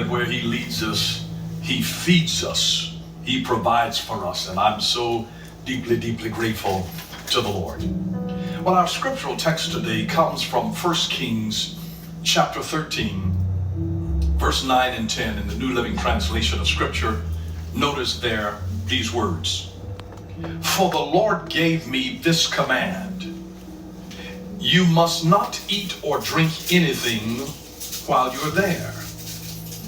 that where he leads us, he feeds us, he provides for us. And I'm so deeply, deeply grateful to the Lord. Well, our scriptural text today comes from 1 Kings chapter 13, verse 9 and 10 in the New Living Translation of Scripture. Notice there these words. For the Lord gave me this command. You must not eat or drink anything while you're there.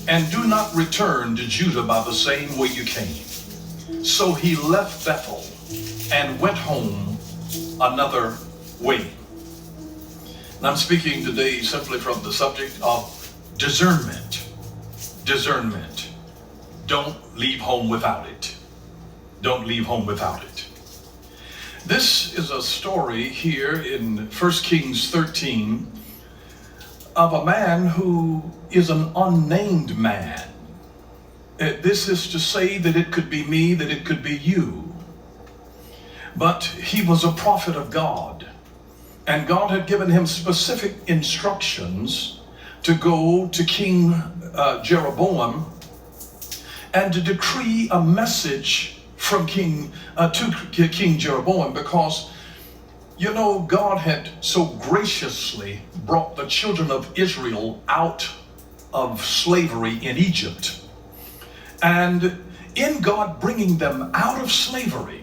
And do not return to Judah by the same way you came. So he left Bethel and went home another way. And I'm speaking today simply from the subject of discernment. Discernment. Don't leave home without it. Don't leave home without it. This is a story here in 1 Kings 13 of a man who is an unnamed man. This is to say that it could be me, that it could be you. But he was a prophet of God. And God had given him specific instructions to go to King Jeroboam and to decree a message from King Jeroboam, because you know, God had so graciously brought the children of Israel out of slavery in Egypt. And in God bringing them out of slavery,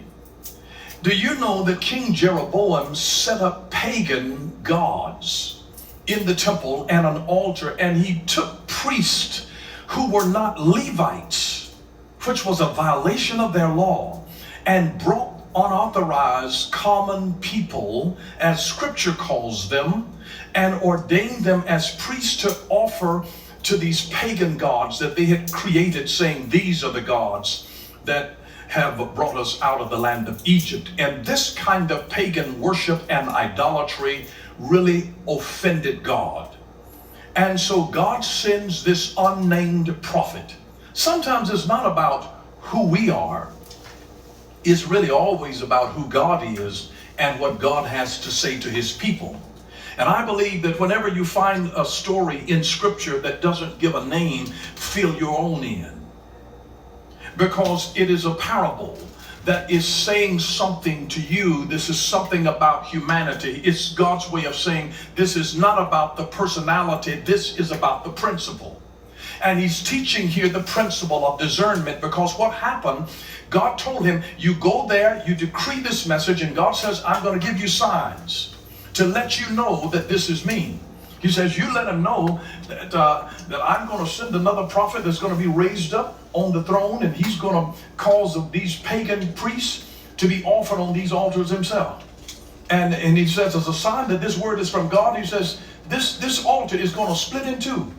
do you know that King Jeroboam set up pagan gods in the temple and an altar, and he took priests who were not Levites, which was a violation of their law, and brought unauthorized common people, as scripture calls them, and ordained them as priests to offer to these pagan gods that they had created, saying, these are the gods that have brought us out of the land of Egypt. And this kind of pagan worship and idolatry really offended God. And so God sends this unnamed prophet. Sometimes it's not about who we are. It's really always about who God is and what God has to say to his people. And I believe that whenever you find a story in Scripture that doesn't give a name, fill your own in. Because it is a parable that is saying something to you. This is something about humanity. It's God's way of saying this is not about the personality, this is about the principle. And he's teaching here the principle of discernment, because what happened, God told him, you go there, you decree this message, and God says, I'm going to give you signs to let you know that this is me. He says, you let him know that I'm going to send another prophet that's going to be raised up on the throne, and he's going to cause these pagan priests to be offered on these altars himself. And he says, as a sign that this word is from God, he says, this altar is going to split in two.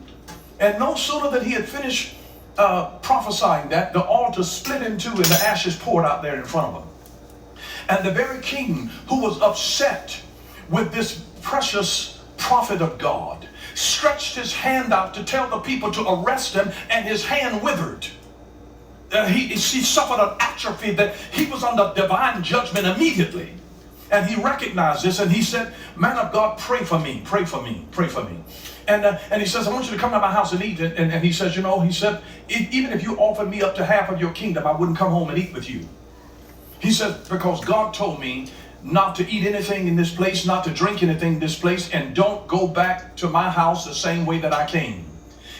And no sooner than he had finished prophesying that, the altar split in two and the ashes poured out there in front of him. And the very king who was upset with this precious prophet of God stretched his hand out to tell the people to arrest him, and his hand withered. He suffered an atrophy that he was under divine judgment immediately. And he recognized this, and he said, man of God, pray for me, pray for me, pray for me. And he says, I want you to come to my house and eat. And he says, you know, he said, even if you offered me up to half of your kingdom, I wouldn't come home and eat with you. He said, because God told me not to eat anything in this place, not to drink anything in this place, and don't go back to my house the same way that I came.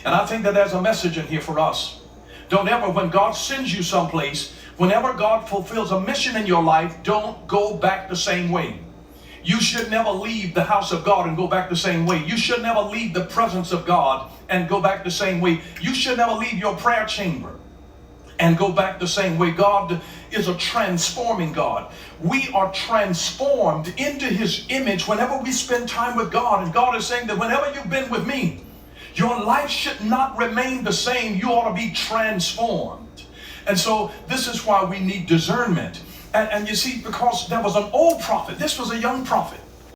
And I think that there's a message in here for us. Don't ever, when God sends you someplace, whenever God fulfills a mission in your life, don't go back the same way. You should never leave the house of God and go back the same way. You should never leave the presence of God and go back the same way. You should never leave your prayer chamber and go back the same way. God is a transforming God. We are transformed into his image whenever we spend time with God. And God is saying that whenever you've been with me, your life should not remain the same. You ought to be transformed. And so this is why we need discernment. And you see, because there was an old prophet, this was a young prophet.